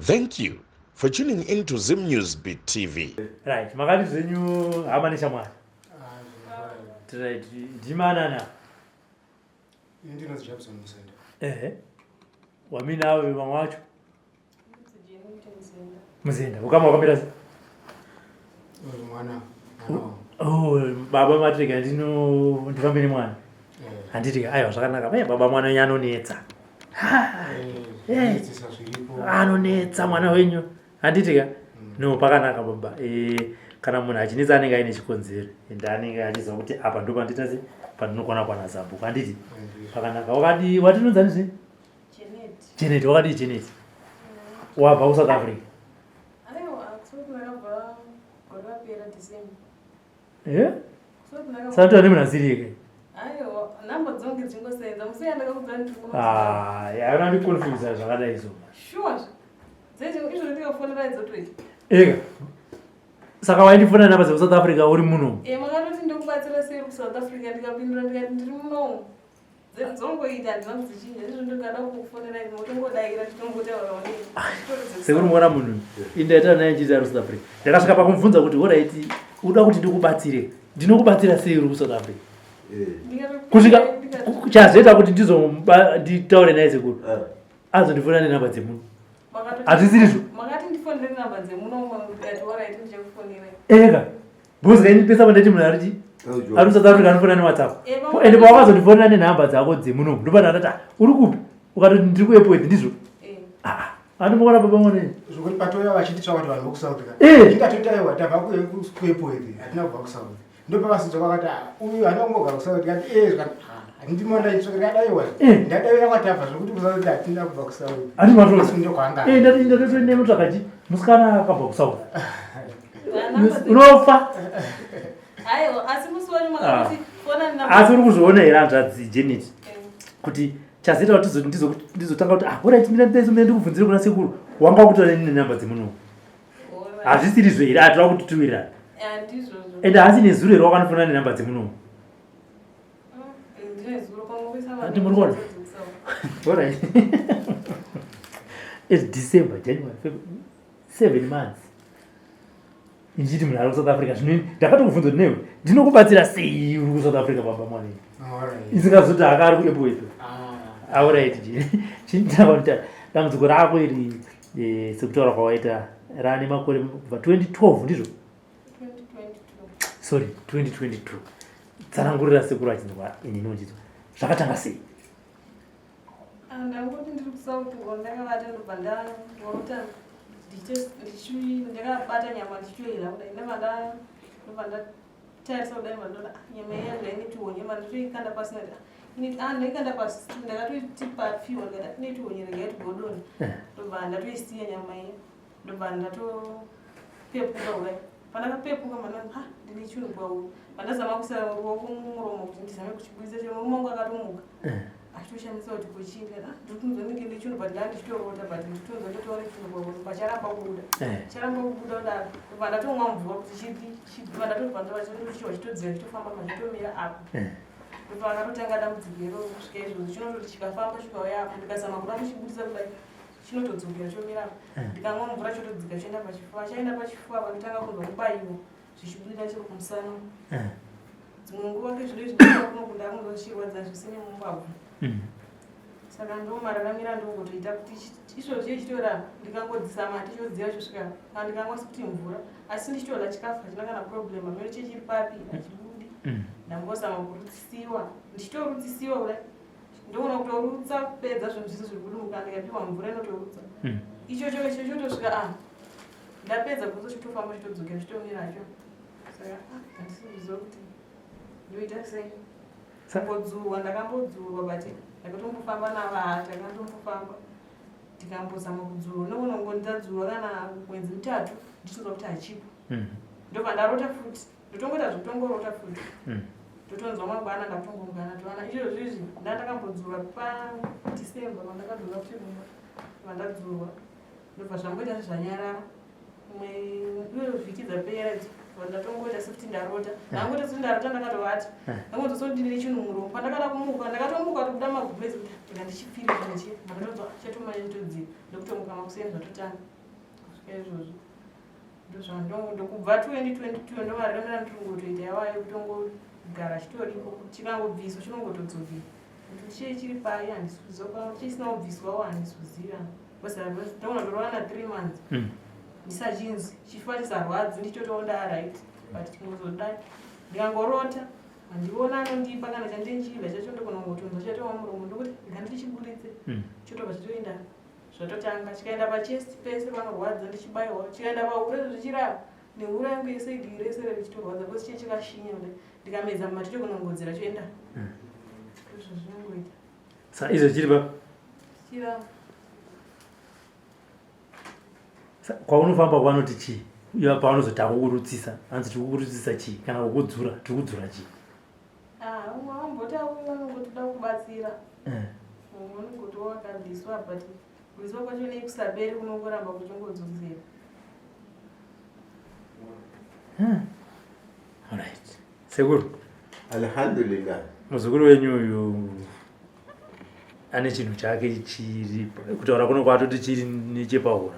Thank you for tuning into Zim News Beat TV. Right, magari zenyu hamanisha mwana. Right, jimana na. Ndine zijabisa msenda. Wamina awe mamacho. Mzenda. Ukama wakamira. Mwana. Oh, baba matrika ndifambeni mwana. Handiti ayo zvakanaka. Baba mwana yanonetsa. Anonetsa mwana wenyu. Handiti no pakanaka baba. Kana munhu achinetsa anenge aine chikonzero ende anenge achiziva kuti apa ndo panditasi pandinokwana kwana zambuko handiti pakanaka. Wakati watinonza ndizve Janet, wakati Janet wabva kuSouth Africa? Sati wane munhazirike yaona ndikonfisa zvakadai so ega saka waindifona namba dzeku South Africa uri muno makatoti ndikubatsira sei kuSouth Africa ndikapindura ndikati ndiri muno dzongoita handina kudzichinja izvo ndikada kukufonera motongodayira titongotaura sekuri muona munhu indaita naye nchizi ari South Africa ndakasvika pakumubvunza kuti oraiti uda kuti ndikubatsire ndinokubatsira sei uri kuSouth Africa kusvika chazoita kuti nditaure naye sekuru azondifonera nenamba dzemuno hazvisirizvo makati ndifonere namba dzemuno ati oraiti ndichakufonera ega bhozi kainipesa pandaiti munhu arichi ari South Africa anofonera neWhatsApp ende pawakazondifonera nenhamba dzako dzemuno ndopana ndati uri kupi ukatoti ndiri kuairport ndizvo andimokona baba mwanei zvokuti patoya vachititsva kuti vanhu vokuSouth Africa ndikatotaiwa tabva kuairport hatina kubva kuSouth ndopavasinzwa vakati uyu haana kumbogara kuSouth kati zvakati ndimodaitsvakadaiwa ndadaiwa kwatabva zvokuti kuSouth hatina kubva kuSouth ndatotonemutsvakachi musikana akabva kuSouth unofa asi uri kuzviona here hanzvadzi Janet kuti chazoita kuti ndizotanga kuti oraiti ndikubvunzire kuna sekuru wanga kutora nenhamba dzemuno hazvisirizvo here atova kuti tiwirirana ende hasi nezuro here wakanofonera nenhamba dzemuno ndimurikona alright it's December, January, February, 7 months inchiti munhu ari kuSouth Africa zvino ndakatokubvunza kuti newe ndinokubatsira sei uri kuSouth Africa baba mwanei isingazoti akari kuairport alright chindaa dambudziko rako iri sekutaura kwawaita rane makore kubva 2012 ndizvo 2022 tsanangurira sekuru achinzwa inini uchinzwa zvakatanga sei ndangoti ndiri kuSouth ndakavata ndobva ndaorota ndakabata nyama ndichitoira kudai ndobva ndatarisa kudai mandoda nyama yangu inetihonyema ndatoikanda pasi ndaikanda pasi ndakatoiti pafiwa ndikati inetihonye rega yatigodoni ndobva ndatoisiya nyama iya ndobva ndatopepuka kudai pandakapepuka manani ndine chinhu kwauri pandazama kuisa ruoko mumuromo kuti ndizame kuchibudisa chemurume wangu akatomuka achitoshamisa kuti kuchinga ndirikunzwa ndinge ndichinhu but ndandichitorota but ndichitonzwa ndotaura chinhu kwauri pacharamba kubuda kudaro ndobva ndatomwa mvura kuti chibva ndatobva ndochiwa chitodziva chitofamba machitomira apo ndobva akatotanga dambudziko iro kusvika izvozvo chinototi chikafamba chikauya apo ndikazama kuda kuchibudisa kudai chinotodzokera chomira apo ndikamwa mvura chotodzika choenda pachifuva chaenda pachifuva pandotanga kunzwa kubayiwa zvichibudira chiri kumusana dzimwe nguva ngezvido zvinokunda kundochirwadza zvisine mumbabvu saka ndomararamira ndokutoita kuti izvozvo ichitora ndikangodzisama tichodziva chosvika andikangwasi kuti mvura asi ndichitorya chikafu hachina kana problem amene chechiri papi hachibudi ndangozama kurutsisiwa ndichitorutsisiwa kudai ndoona kutorutsa kupedza zvinhu zvisi zviri kudumuka ndikapiwa mvura inotorutsa ichocho chotosvika ndapedza kuso chitofamba chitodzokera chitomiracho saka handisiziva kuti ndoita sei kumbodzurwa ndakambodzurwa but ndakatombofamba navata ndakatombofamba ndikambozama kudzurwa noona ngondadzurwa kana mwedzi mitatu ndichizwa kuti hachipo ndobva ndarota futi ndotongoita zvekutongorota futi ndotonzwa mangwana ndakutongongana toana izvozvo izvi ndandakambodzurwa paDecember pandakadzurwa kuti vandadzurwa ndobva zvangoita zvanyarara uye vhiki dzapera ndatongoita sekuti ndarota ndangoita sekuti ndarota ndakatovata ndangozoso ndine chinhu muromo pandakada kumuka ndakatomuka kuti kuda magumezi kuti ndikandichipfira zvinochi makatonzwa chatomanya nditodziva ndokutomuka makuseni zvatotanga izvozvo ndokubva 2022 ndomaremera nditongotoita yavayo kutongogara chitoripo chikangobviswa chinongotodzokera kuti chii chiri pai handisiuziva chisina kubviswawo handisiuziva ndaona ndorova 3 months ndisachinzi chifuva chisarwadzi ndichotowo ndaright but tinozodai ndikangorota handiona anondipa kana chandinchida chacho ndogona kungotonza chatova muromo ndokuti ngandichiburitse chotobva chatoenda zvatotanga chikaenda pachest pese panorwadza ndichibayiwa chikaenda pahure zvichirapa nehura yangu yese idii rese richitorwadza pose chii chikashinya kudai ndikamedza mumati chokunongodzera choenda izvo zvinongoita sa izvo chiripa chirapa kwaunofamba kwanoti chii iva pavanozotanga kukurutsisa hanzi tikukurutsisa chii kana kukudzura tikudzura chii umwe vamboti vanongotoda kubatsira unongoti wakabviswa but kubviswa kwacho nekusaperi kunongoramba kuchongodzodzera alright sekuru alhamdulillah muzukuru wenyu uyu ane chinhu chake chiri kutaura kuno kwatoti chiri nechePaHuro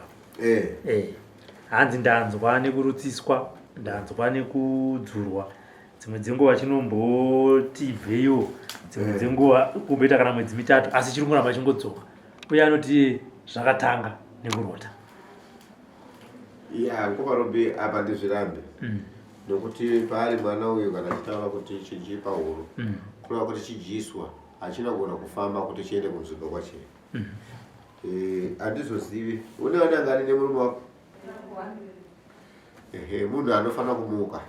hanzi ndanzwa nekurutsiswa ndanzwa nekudzurwa dzimwe dzenguva chinomboti bveyo dzimwe dzenguva kumboita kana mwedzi mitatu asi chiri kuramba chingodzoka uye anoti zvakatanga nekurota ngoparobe apa ndizvirambe nokuti paari mwana uyu kana chitaura kuti chePaHuro kureva kuti chidyiswa hachina kugona kufamba kuti chiende kunzvimbo kwachiri handizozivi une vanangani nemurume wako munhu anofanira kumuka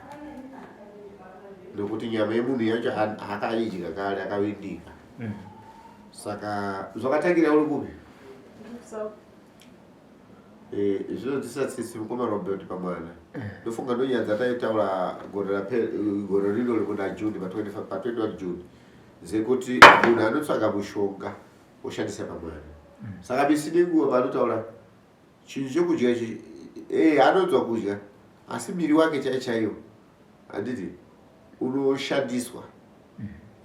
nokuti nyama yemunhu yacho akaidya kare akavindika saka zvakatangira uri kupi zvinodzisatsisi mukoma Robert pamwana ndofunga ndonyaya dzataitaura gore rino rekuna June pa21 June dzekuti munhu anotsvaga mushonga oshandisa pamwana saka misi nenguva panotaura chinhu chokudya ichi anonzwa kudya asi miri wake chaichaiwo handiti unoshandiswa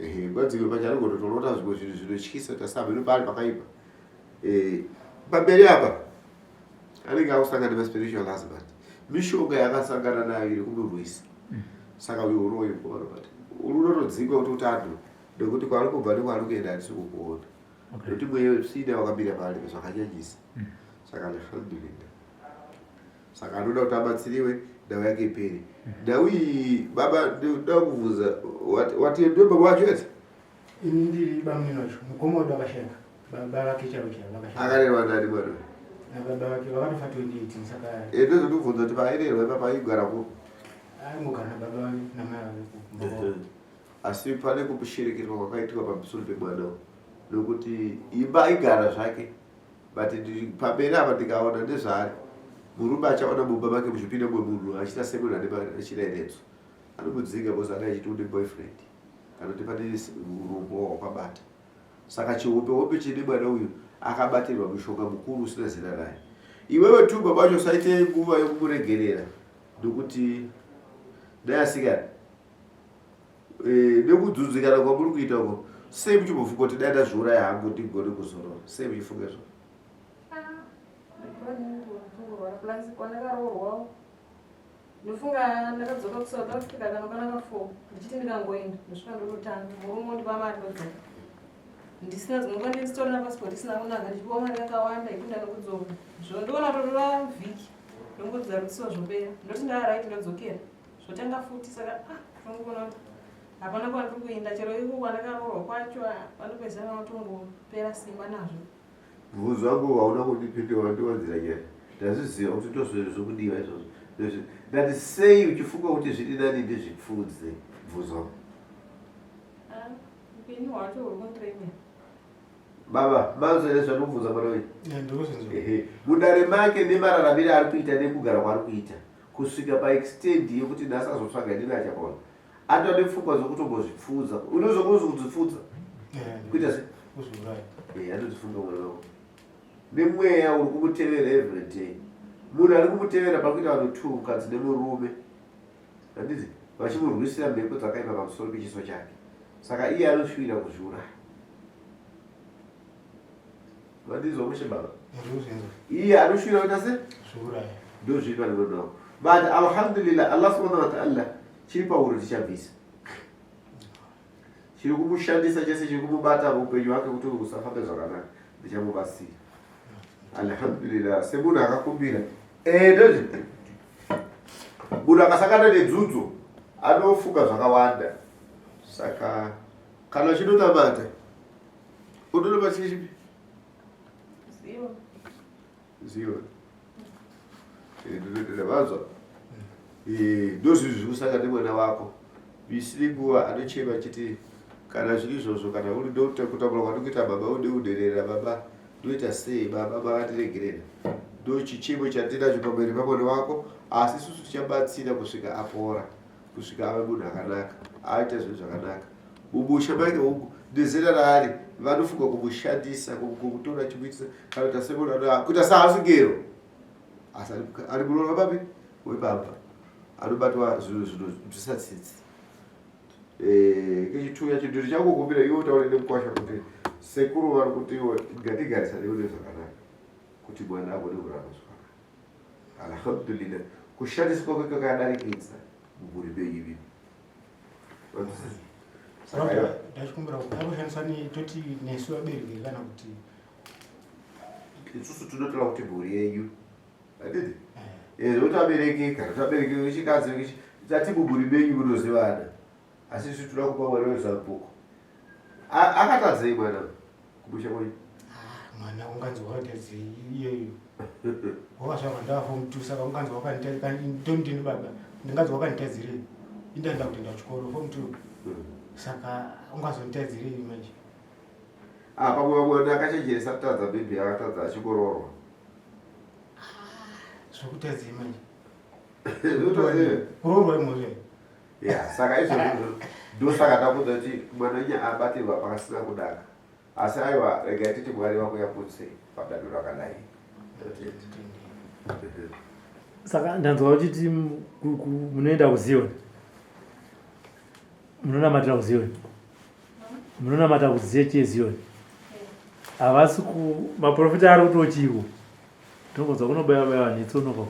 ngadzimwe pacho anogototorota zvimwe zvinhu zvinotyisa kuti asaba inopari pakaipa pamberi apa anenge akusangana nemaspiritual husband mishonga yakasangana nayo iri kumurwisa saka uyu uroyo kuvarobati uri unotodzingwa kuti utano nekuti kwaari kubva nekwaari kuenda handisi kukuona nokuti mweyo sina wakamira pari zvakanyanyisa saka alhamdulillah saka anoda kuti abatsiriwe ndau yake iperi ndau iyi baba ndoda kuvhunza wati ndomba wacho eti ini ndiri bamwe wacho mukomodo akashanda baba vake charo vakashanda akarerwa ndani mwana baba vake vakatofa 28 saka ndozondibvunza kuti pairerwa papa aigara ku aingogara baba vake namai vake asi pane kupishirikirwa kwakaitwa pamusoro pemwana nokuti imba aigara zvake but pamberi apa ndikaona ndezvaari murume achaona mumba make muzvipinda mwe munhu achita semunhu achida inedzo anomudzinga bcause anga achiti une boyfriend kana kuti pane urombo hwakabata saka chihope chine mwana uyu akabatirwa mushonga mukuru usina zina naye iwewe tu baba vacho saite nguva yokumuregerera ndokuti dai asikana nekudzudzikana kwamuri kuita uko sei muchimbofunga kuti dai ndazviuraya hangu ndigone kuzorora sei muchifunga izvo kwandakaroorwawo ndofunga ndakadzoka kuSouth Africa kana kwanaka 4 ndichiti ndikangoenda ndosvika ndototanga murume ndipa mari nodzoka ndisina dzimwe ndisitorina passport isina kunaka ndichipiwa mari yakawanda ikunda nokudzoka zvondiona totora vhiki ndongodza rutsiwa zvopera ndoti ndaaraiti ndodzokera zvotanga futi saka tongoona kuti hapana kwandiri kuenda chero iko kwandakaroorwa kwacho panopedzana notongopera simba nazvo mubvunzo wangu hauna kundipindura ndiwanzira nyaya ndazviziva kuti ndozvizvo zvokudiwa izvozvo ndati sei uchifunga kuti zviri nani ndizvipfudze mubvunzo wangu upenyu hwacho huri kundiremera baba manzwa nezvanobvunza mwana wenyu ndozvinzwa mudare make nemararamire ari kuita nekugara kwaari kuita kusvika paextend yekuti nhasi azotsvaga ndini achapona atoda nepfungwa zokutombozvipfudza unozokozi kudzipfudza kuita se anodzifunga mwana wako nemweya uri kumutevera everyday munhu ari kumutevera pakuita vanhu 2 mukadzi nemurume handiti vachimurwisira mhepo dzakaipa pamusoro pechiso chake saka iye anosvira kuzviuraya vandizwa mushe baba iye anosvira kuita se ndozviitwa nemunhu but alhamdulillah Allah subhanahu wa ta'ala chiri PaHuro tichabvisa chiri kumushandisa chese chiri kumubata muupenyu hwake kuti usafambe zvakanaka ndichamubatsira alhamdulillah semunhu akakumbira ndozvi munhu akasangana nedzudzo anofunga zvakawanda saka kana uchinotabata unonobatsira chipi zivo ndinodavadzwa ndozvizvi zvikusanga nemwana wako visiri nguva anochema chiti kana zviri izvozvo kana uri ndokutambura kwanokuita baba ude uderera baba ndoita sei baba vakatiregerera ndo chichemo chatinacho pamberi pamwana wako asi isusu tichabatsira kusvika apora kusvika ave munhu akanaka aita zvinhu zvakanaka umusha make uku ndezera raari vanofunga kumushandisa kumutora chimuitisa kana kuti asemunhu kuita saasingero asi ari muroora babi webaba anobatwa zvinhu zvisatsitsi kechituya chindiri chakukumbira iwe utaure nemukwasha kuti sekuru vari kuti iwe ngatigarisane une zvakanaka kuti mwana agone kurama zvakanaka alhamdulillah kushandiswa kweke kadarikidza mumhuri benyu ndachikumbira kuti akushandiswa toti nesu vabereki kana kuti isusu tinotora kuti mhuri yenyu adidi zvokuti abereki kana tabereki vechikadzi tati mumhuri benyu munozivana asi isu toda kupa mwana wezapuko akatadzei mwana kumusha kwenyu mwana unganzi wakatadzei iyeyo wakasvaka ndafa mutu saka unganzi wakanitondini baba ndinganzi wakanitadzirei indaenda kutoenda kuchikoro fo mutu saka ungazonitadzirei manje pamwe mwana akachenjeresa kutadza bhebhi akatadza achikoroorwa zvokutadzei manje kuroorwa imozve saka izvozvo ndosaka takuudza kuti mwana wenyu abatirwa pakasina kudaka asi aiwa regai titi mwari wako yaputsei padando rakadai saka ndanzwa uchiti munoenda kuzioni munonamatira kuzioni munonamata kuziche zioni havasi maprofita ari kutochiwo ndinongonzwa kunobayabayawa netsonoko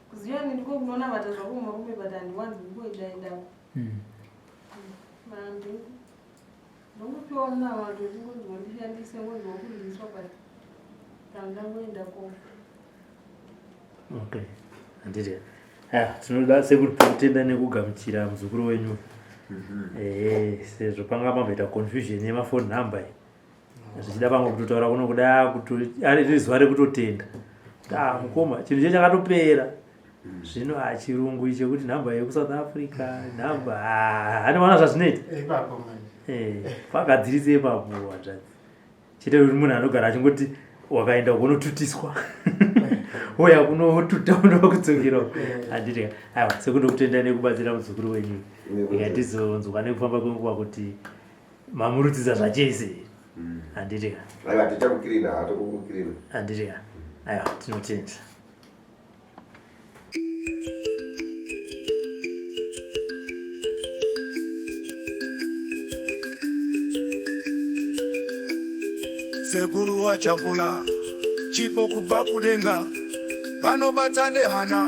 kuzioni ndiko kunonamata zvakumarume but handiwanzi ndikoidaendako ndokupiwa munamato ndingonzi wandishandise ngonzi wakudzidziswa but kandangoendako okay handiti tinoda sekutenda nekugamuchira muzukuru wenyu sezvo panga pamboita confusion yemafoni number zvichida pamwe kutotaura kuno kuda ari zuva rekutotenda mukoma chinhu che chakatopera zvino chirungu chekuti nhamba yekusouth africa nhamba haniwana zvazvinoita pagadzirise ipapo wadzadzi chete kuti munhu anogara achingoti wakaenda kunotutiswa oya kunotuta unova kudzokerawo handiti aiwa sekundokutenda nekubatsira muzukuru wenyu ikatizonzwa nekufamba kwenguva kuti mamurutidza zvachese handiti handiti aiwa tinotenda sekuru wachakula chipo kubva kudenga vanobata nehana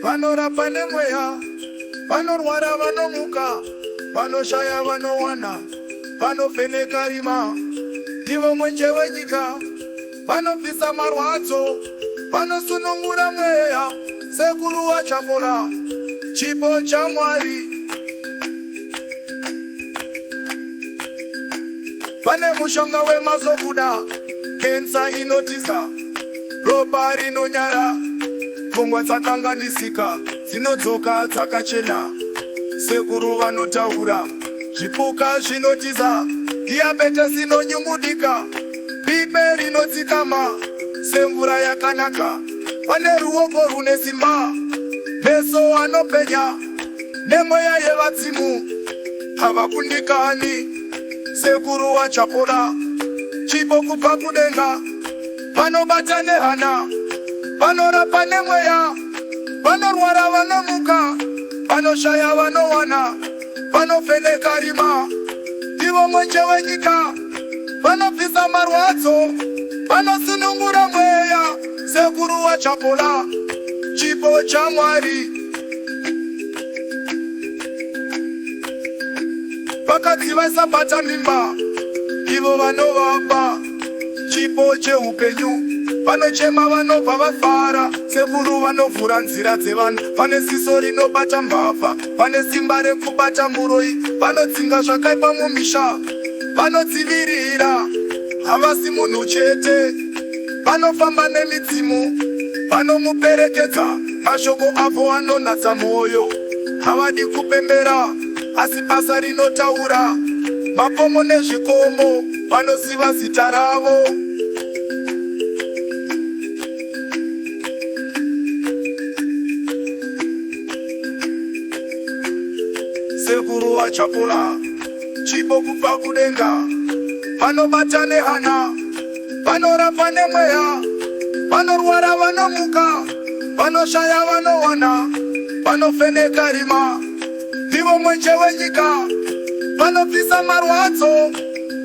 vanorapa nemweya vanorwara vanomuka vanoshaya vanowana vanofeneka rima ndivo mwenje wenyika vanobvisa marwadzo vanosunungura mweya sekuru wachakula chipo chamwari pane mushonga wemazobuda kensa inotiza ropa rinonyara pfungwa dzakanganisika dzinodzoka dzakachena sekuru vanotaura zvipuka zvinotiza diabetesi inonyungudika bibe rinotsikama semvura yakanaka pane ruoko rune simba meso anopenya nemweya yevadzimu havakundikani sekuru wachapora chipo kubva kudenga vanobata nehana vanorapa nemweya vanorwara vanomuka vanoshaya vanowana vanofeneka rima ndivo mwenje wenyika vanobvisa marwadzo, vanosunungura mweya sekuru wachapola, chipo chaMwari. Vakadzi vaisabata mimba, ivo vanovapa chipo cheupenyu. Vanochema vanobva vafara, sekuru vanovhura nzira dzevanhu. Vane ziso rinobata mbavha, vane simba rekubata muroi. Vanodzinga zvakaipa mumisha, vanodzivirira, havasi munhu chete. Vanofamba nemidzimu, vanomuperekedza, mashoko avo anonatsa mwoyo. Havadi kupembera, asi basa rinotaura. Mapomo nezvikomo, vanoziva zita ravo. Sekuru wachapola, chipo kubva kudenga. Vanobata nehana, vanorapa nemweya. Vanorwara vanomuka, vanoshaya vanowana. Vanofeneka rima, ndivo mwenje wenyika. Vanobvisa marwadzo,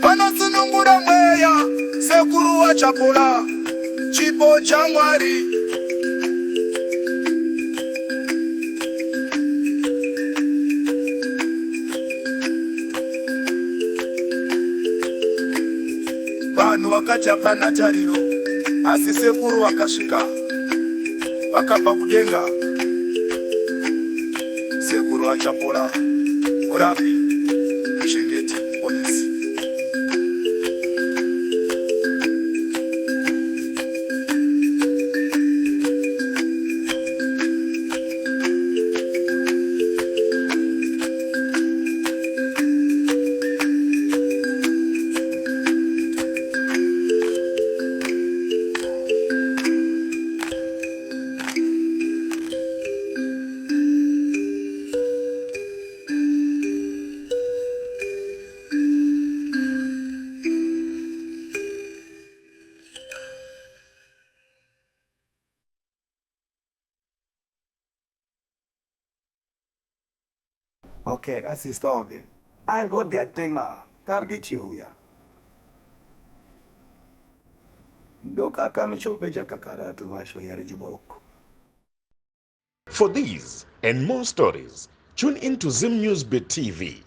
vanosunungura mweya. Sekuru wachapola, chipo chaMwari. Vanhu vakati hapana tariro, asi sekuru vakasvika, vakabva kudenga. Sekuru wachapola, murapi, muchengeti, ponesi. Okay, assistante. I got that thing target you. Doka kamichopeja kakara tu washo yari jiboko. For these and more stories, tune into Zim News Bit TV